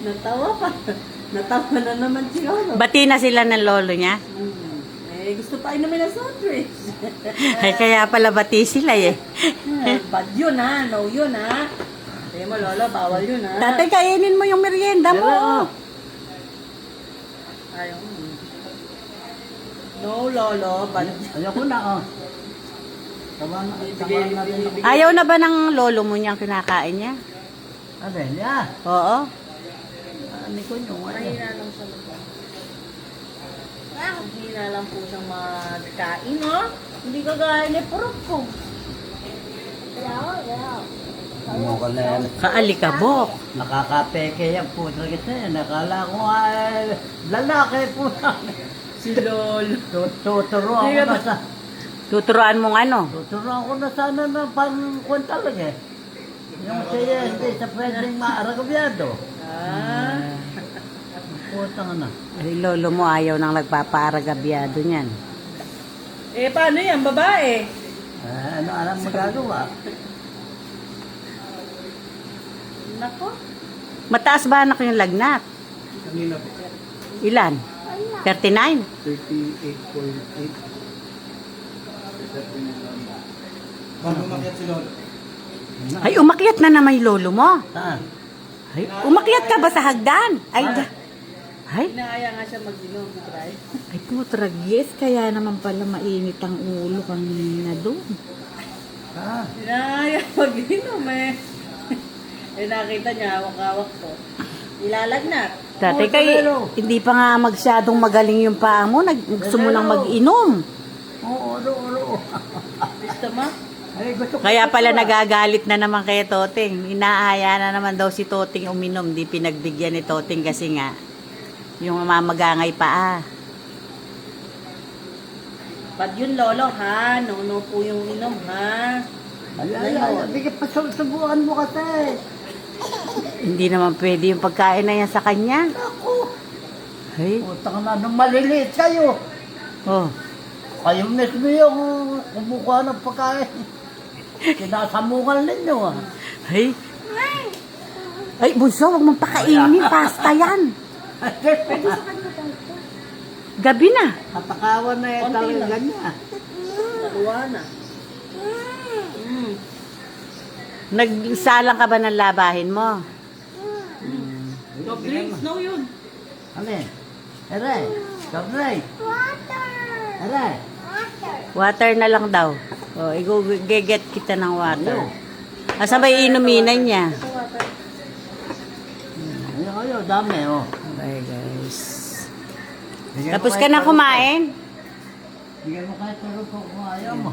Natawa pa. Natawa na naman si Lolo. Bati na sila ng lolo niya. Eh, gusto pa inumin ng soft drinks. Ay, kaya pala bati sila eh. Bad yun ha. No yun ha. Sabi mo, Lolo, bawal yun ha. Tatay, kainin mo yung merienda mo. Ayaw mo. No, Lolo. Bad. Ayoko na, oh. Tama na rin ako. Ayaw na ba ng lolo mo niyang kinakain niya? Ano yan? Oo. Ano ko nyo? Mahina lang siya Mahina lang po siyang magkain, no? Hindi ka gaya ni Purok ko. Ano ka na yan? Kaalikabok. Nakakapeke yan po kasi. Nakala ko ay lalaki po. Si Lolo. Tuturuan ko na sa... Tuturuan mong ano? Tuturuan ko na sana na pang-kwan talaga eh. Yung siya hindi sa pwedeng maaragabyado. Putang na. Ay, lolo mo ayaw nang nagpapaaragabyado niyan. Eh, paano yan? Babae? Ano alam magagawa? Nako. Mataas ba anak yung lagnat? Kanina po. Ilan? 39? 38.8. Bago umakyat si Lolo. Ay, umakyat na naman yung lolo mo. Saan? Ay, umakyat ka ba sa hagdan? Ay, ay, Inaaya nga siya mag-inom. Try. ay putragis. Kaya naman pala mainit ang ulo kanina doon. Ah, Inaaya mag-inom eh. Eh, nakita niya, hawak-hawak ko. Ilalagnat. Dati kay, hindi pa nga masyadong magaling yung paa mo. Gusto mo nang mag-inom. oo. Gusto mo? Ay, gusto ko. Kaya pala nagagalit na naman kay Toting. Inaaya na naman daw si Toting uminom. Di pinagbigyan ni Toting kasi nga yung mamagangay paa. Bad yun, Lolo, ha? No po yung inom, ha? Ay, bigyan pa subukan mo kasi. Hindi naman pwede yung pagkain na yan sa kanya. Ako. Ay, Putang na, nung maliliit kayo. oh. Kayo mismo yung kumukuha ng pagkain. Sinasamungan ninyo ah. Ay. Ay, bunso, huwag mong pakainin. Pasta yan. Gabi na. Katakawan na yan Konti talaga lang. niya. Nakuha na. Nagsalang ka ba ng labahin mo? Soft drinks? No yun. Ano eh? Aray, kabray. Aray. Water na lang daw. O, i-get kita ng water. Asa ba iinuminan niya? Ayun, dami oh. Okay, guys. Bigyan mo Tapos kahit ka na tulog kumain? Bigyan mo kahit tulog ko kung ayaw mo.